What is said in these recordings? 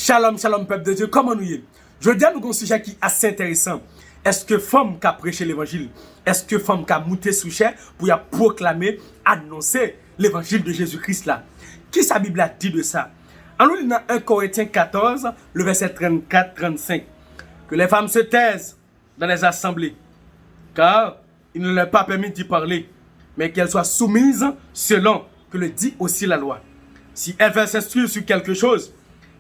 Shalom, shalom, peuple de Dieu, comment nous y est? Je veux dire, nous avons un sujet qui est assez intéressant. Est-ce que femme qui a prêché l'évangile? Est-ce que femme qui a monté sous chair pour y proclamer, annoncer l'évangile de Jésus-Christ là? Qui sa Bible a dit de ça? En nous lisant 1 Corinthiens 14, le verset 34-35. Que les femmes se taisent dans les assemblées, car il ne leur est pas permis d'y parler, mais qu'elles soient soumises selon que le dit aussi la loi. Si elles veulent s'instruire sur quelque chose,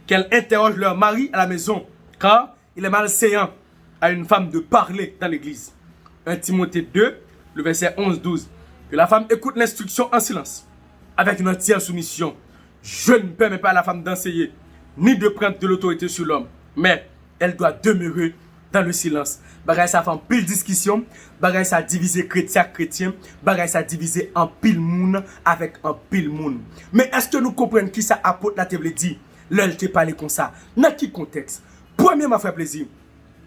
qu'elles interrogent leur mari à la maison, car il est malséant à une femme de parler dans l'église. 1 Timothée 2, le verset 11-12. Que la femme écoute l'instruction en silence, avec une entière soumission. Je ne permets pas à la femme d'enseigner, ni de prendre de l'autorité sur l'homme, mais elle doit demeurer dans le silence. Bagay ça fait en pile discussion, bagay ça divisé chrétien, bagay ça divisé en pile moun avec en pile moun. Mais est-ce que nous comprenons qui ça apôtre la table dit? L'elle te parlé comme ça. Dans quel contexte? Premièrement, frère plaisir.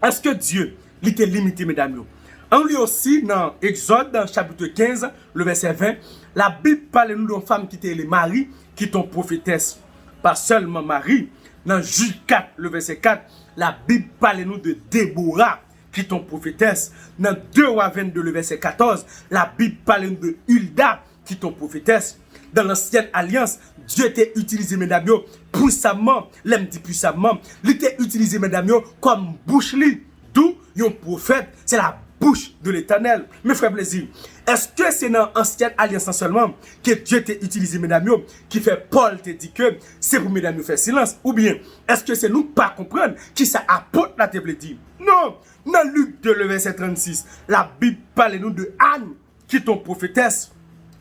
Est-ce que Dieu l'était limité, mesdames? On lit aussi dans Exode, dans chapitre 15, le verset 20, la Bible parle nous d'une femme qui était les maris, qui est prophétesse. Pas seulement Marie. Dans Juge 4, le verset 4, la Bible parle nous de Déborah, qui est prophétesse. Dans 2 Rois 22, le verset 14, la Bible parle nous de Hulda, qui est prophétesse. Dans l'ancienne alliance, Dieu était utilisé, mesdames, puissamment, l'aime dit puissamment, il était utilisé, mesdames, comme bouche li. D'où un prophète, c'est la bouche de l'Éternel. Mes frères plaisir, est-ce que c'est dans l'ancienne alliance seulement que Dieu t'a utilisé, mesdames, qui fait Paul te dit que c'est pour mesdames faire silence? Ou bien, est-ce que c'est nous pas comprendre qui ça apporte la table dit? Non, dans Luc 2, le verset 36, la Bible parle nous de Anne, qui est ton prophétesse.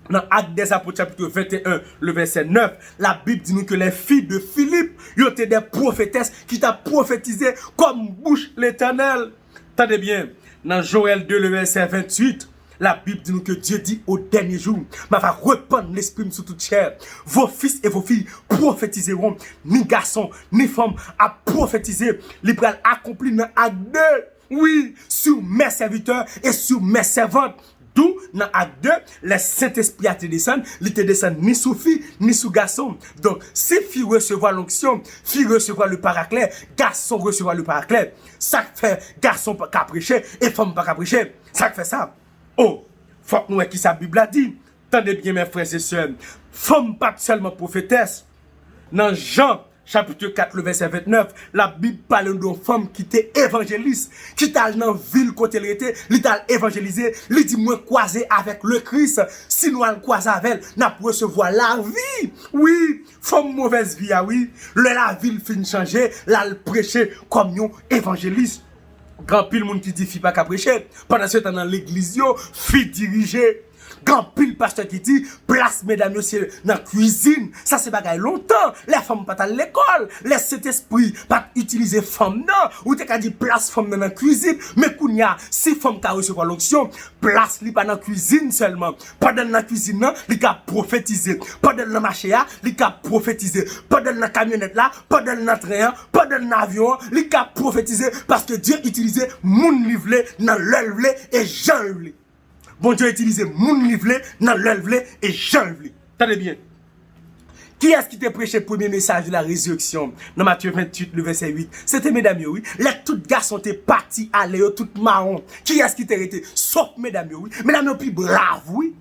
Dans Actes des Apôtres chapitre 21, le verset 9, la Bible dit nous que les filles de Philippe, ils étaient des prophétesses qui t'a prophétisé comme bouche l'Éternel. Tenez bien, dans Joël 2, le verset 28, la Bible dit nous que Dieu dit au dernier jour, ma va répandre l'esprit sur toute chair. Vos fils et vos filles prophétiseront, ni garçons, ni femmes, à prophétiser. L'Ibral accompli dans Acte 2, oui, sur mes serviteurs et sur mes servantes. D'où, dans Acte 2, le Saint-Esprit a te descendu, il te descend ni sous fille, ni sous garçon. Donc, si fille recevoir l'onction, fille recevoir le paraclet, garçon recevoir le paraclet, ça fait garçon pas qu'à prêcher et femme pas qu'à prêcher. Ça fait ça. Oh, faut que nous qui sa Bible a dit. Tendez bien, mes frères et sœurs. Femme pas seulement prophétesse. Dans Jean, chapitre 4, le verset 29, la Bible parle d'une femme qui était évangéliste, qui était dans la ville côté elle était, elle était évangélisée, elle dit moi croiser avec le Christ, si nous allons croiser avec elle, nous allons recevoir la vie. Oui, femme mauvaise vie, oui, la ville fin changer, là le prêcher comme un évangéliste. Grand pile monde qui dit fille pas qu'à prêcher, pendant ce temps dans l'église yo, fille dirigée. Grand pile pasteur qui dit place mesdames messieurs dans la cuisine, ça c'est bagaille longtemps. Les femmes pas à l'école, les cet esprit pas utiliser femme non, ou t'es qu'à dire place femme dans la cuisine, mais kounya si femme ka recevoir l'onction, place li pas dans la cuisine seulement. Pas dans la cuisine non, li ka prophétiser. Pas dans la marché là, li ka prophétiser. Pas dans la camionnette là, pas dans le train, pas dans l'avion, li ka prophétiser parce que Dieu utilisait moun livlé dans l'œuvre et Jean livlé. Bon Dieu a utilisé moun livlé dans l'œuvre et Jean livlé. Tenez bien. Qui est-ce qui t'a prêché le premier message de la résurrection? Dans Matthieu 28, le verset 8. C'était mesdames, oui. Les tout garçons étaient partis à l'air, tout marron. Qui est-ce qui t'a arrêté? Sauf mesdames, oui. Mesdames, plus brave, oui.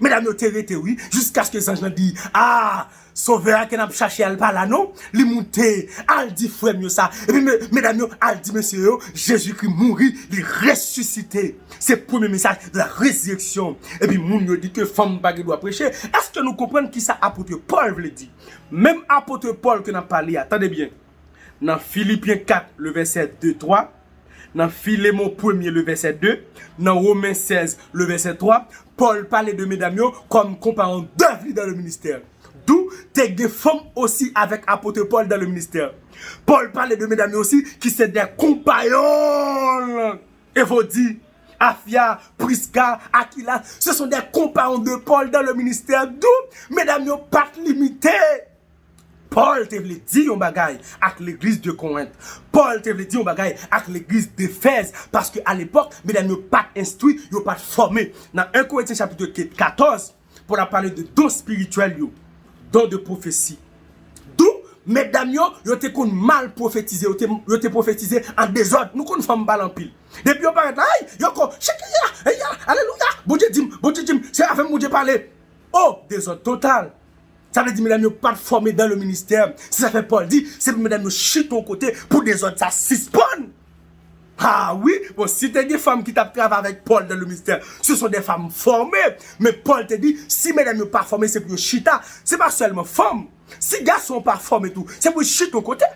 Mesdames, t'es arrêté, oui. Jusqu'à ce que les anges disent, ah, sauveur qui n'a pas cherché à le parler, non? Li monté, al dit frère, ça. Et puis, mesdames, al dit monsieur, Jésus-Christ mourit, il ressuscité. C'est le premier message de la résurrection. Et puis, moun yo dit que femme bague doit prêcher. Est-ce que nous comprenons qui ça apôtre Paul veut dire? Même apôtre Paul que n'a parlé, attendez bien. Dans Philippiens 4, le verset 2-3. Dans Philémon 1er, le verset 2, dans Romains 16, le verset 3, Paul parlait de mesdames comme comparant d'œuvre dans le ministère. D'où t'es des femmes aussi avec apôtre Paul dans le ministère. Paul parlait de mesdames aussi qui sont des compagnons. Et vous dites, Afia, Prisca, Aquila, ce sont des compagnons de Paul dans le ministère. D'où mesdames pas limitées. Paul te vle dit un bagay avec l'église de Corinthe. Paul te vle dit un bagay avec l'église d'Éphèse. Parce qu'à l'époque, mesdames, ils n'ont pas instruit, ils n'ont pas formé. Dans 1 Corinthiens chapitre 14, pour la parler de dons spirituels, dons de prophétie. D'où mesdames yo te kon mal prophétisé, yo te prophétisé en désordre. Nous kon femme bal en pile. Depuis on paraît là, yo ko alléluia. Bon Dieu dit, c'est avec mon Dieu parler. Oh, désordre total. Ça veut dire, mesdames, ne pas formés dans le ministère. Si ça fait Paul dit, c'est mesdames, chute au côté pour des autres, ça suspend. Ah oui, bon, si tu as des femmes qui travaillent avec Paul dans le ministère, ce sont des femmes formées. Mais Paul te dit, si mesdames ne pas formées, c'est pour chita. C'est pas seulement femmes. Si garçons pas formés tout, c'est pour chute au côté.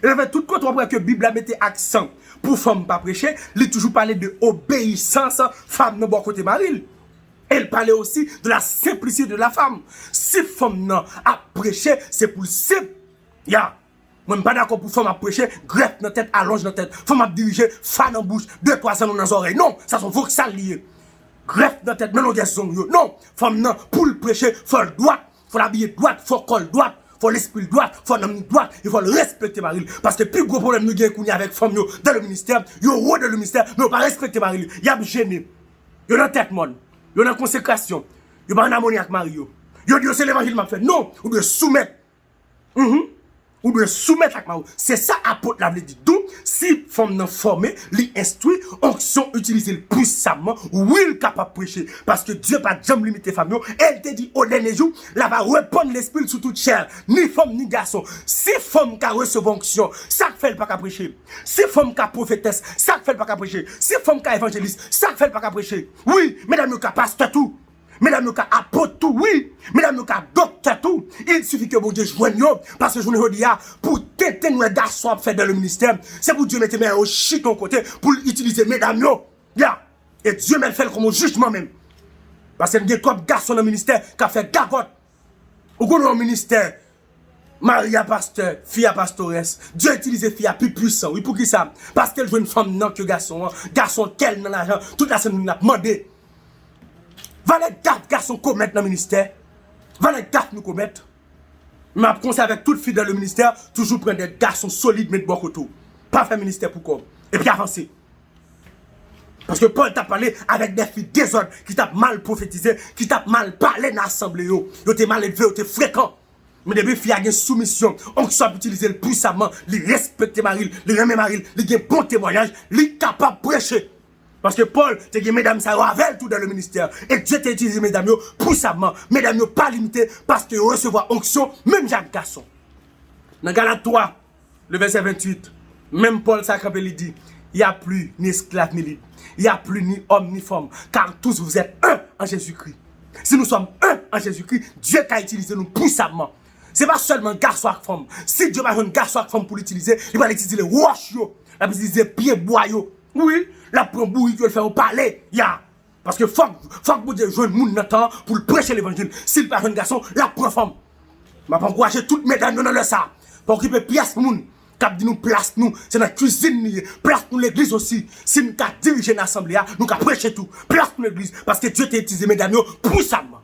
Et avec tout côté, on voit que la Bible a mis accent pour femmes pas prêcher. Il toujours parlé de obéissance, femme ne bon côté maril. Elle parlait aussi de la simplicité de la femme. Si femme non a prêché, c'est pour simple. Ya. Moi, je ne suis pas d'accord pour femme à prêcher, greffe dans la tête, allonge dans la tête. Femme à diriger, fan en bouche, 2-3 ans dans les oreilles. Non, ça sont vos ça liés. Greffe dans la tête, non, non, femme non, pour le prêcher, il faut le droit, il faut l'habiller droite, il faut le col droite. Il faut l'esprit droit, il faut l'homme droit, il faut le respecter Marie. Parce que le plus gros problème nous avons avec femmes dans le ministère, ils ont dans le ministère, mais ils pas respecter Marie. Il y a gêné. Il y a dans tête monde. Il y a dans consécration. Il y a en harmonie avec Mario. Il y a dit c'est l'évangile m'a fait. Non, on doit soumettre. Ou doit soumettre avec Mario. C'est ça apôtre la dit. Donc, si femme non formée, li instruit, onction utiliser puissamment, oui, il capable de prêcher. Parce que Dieu pas jamais limité femme. Elle te dit au dernier jour, là va répondre l'esprit sous toute chair. Ni femme ni garçon. Si femme qui recevoir onction, ça fait pas qu'à prêcher. Si femme qui prophétesse, ça fait pas qu'à prêcher. Si femme qui évangéliste, ça fait pas qu'à prêcher. Oui, mesdames, nous pasteur tout. Mesdames, nous apôtre tout, oui. Mesdames, nous docteur tout. Il suffit que mon Dieu joigne, parce que je vous dis, pour tenter nous garçons à faire dans le ministère, c'est pour Dieu mettre au shit ton côté, pour utiliser mesdames, yeah. Et Dieu m'a fait comme un jugement même. Parce que il y a trop de garçons dans le ministère qui ont fait gagotte. Au gouvernement ministère, Maria pasteur, fille à pastoresse. Dieu utilise fille à plus puissant. Oui, pour qui ça? Parce qu'elle veut une femme non que garçon. Garçon quel dans l'argent. Toute la semaine nous a demandé. Va les garçons commettre dans le ministère. Va les garçons nous commettre. Mais après, ça avec toute fille dans le ministère, toujours prendre des garçons solides, mais de bon côté. Pas faire ministère pour quoi. Et puis avancer. Parce que Paul t'a parlé avec des filles désordres qui t'a mal prophétisé, qui t'a mal parlé dans l'assemblée. Yo t'es mal élevé, yo t'es fréquent. Mais depuis filles a une soumission, on soit utiliser le puissamment, les respecter Marie, les remettre Marie, les a bon témoignage, les capable de prêcher. Parce que Paul, te dit mesdames, ça avec tout dans le ministère. Et Dieu t'a utilisé mesdames, puissamment. Mesdames, pas limité parce que recevoir onction, même Jacques Garçon. Dans Galates 3, le verset 28, même Paul Sacré dit, il n'y a plus ni esclave ni libre. Il n'y a plus ni homme ni femme. Car tous vous êtes un en Jésus-Christ. Si nous sommes un en Jésus-Christ, Dieu a utilisé nous puissamment. Ce n'est pas seulement garçon et femme. Si Dieu va un garçon et femme pour l'utiliser, il va utiliser les roches, il va utiliser les pieds bois. Oui, la prend bouille, il va le faire au palais. Parce que faut que Dieu joue le monde dans le temps pour prêcher l'évangile. S'il pas un garçon, la prend femme. Je vais encourager toutes mes dames dans le ça. Pour occuper place pour nous. Cap dit nous place nous, c'est dans la cuisine, place pour l'église aussi. Si nous avons dirigé l'assemblée, nous avons prêché tout. Place pour l'église. Parce que Dieu t'a utilisé, mesdames, puissamment.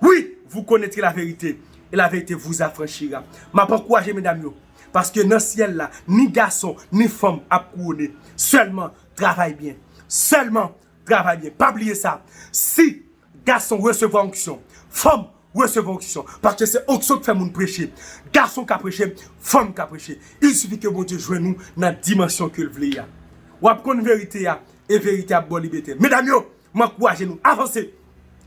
Oui, vous connaîtrez la vérité. Et la vérité vous affranchira. Je vais encourager, mesdames, parce que dans le ciel là, ni garçon, ni femme à couronner. Seulement, travaille bien. Seulement, travaille bien. Pas oublier ça. Si garçon recevra onction, femme recevra onction. Parce que c'est onction qui fait mon prêcher. Garçon qui a prêché, femme qui a prêché. Il suffit que mon Dieu joue nous dans la dimension que le voulait. Ou apprendre la vérité et vérité à bonne liberté. Mesdames, m'encouragez nous. Avancez.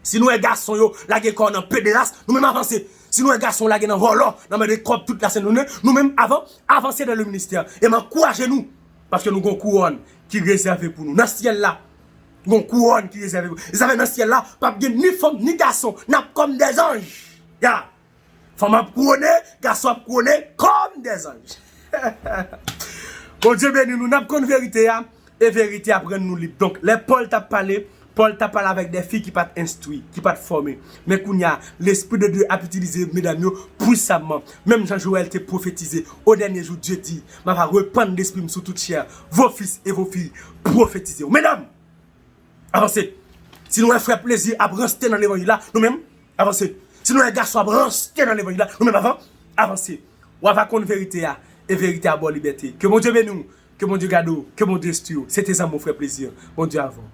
Si nous, les garçons, la guerre qu'on a pédérasse, nous-mêmes avancer. Si nous, les garçons, la guerre dans volant, dans des crop toute la semaine, nous-mêmes avancer dans le ministère. Et m'encouragez nous. Parce que nous avons une couronne qui est réservée pour nous. Dans ce ciel-là, nous avons une couronne qui est réservée pour nous. Vous savez, dans ce ciel-là, pas ni femme ni garçon, n'a comme des anges. Yeah. Femme a couronné, garçon a couronné comme des anges. Bon Dieu béni, nous n'avons qu'une vérité, et vérité après nous libre. Donc, les Paul t'a parlé avec des filles qui ne sont pas instruites, qui ne sont pas formées. Mais qu'on y a l'Esprit de Dieu a utilisé, mesdames, puissamment. Même Jean-Joël t'a prophétisé. Au dernier jour, Dieu dit, je vais répandre l'Esprit sur toute chair. Vos fils et vos filles, prophétisez. Mesdames, avancez. Si nous avons fait plaisir à rester dans l'évangile là, nous-mêmes, avancez. Si nous les garçons à rester dans l'évangile là, nous-mêmes, avancez. On va connaître la vérité et vérité à bonne liberté. Que mon Dieu bénisse nous, que mon Dieu garde, que mon Dieu stue. C'était ça mon frère plaisir. Mon Dieu avant.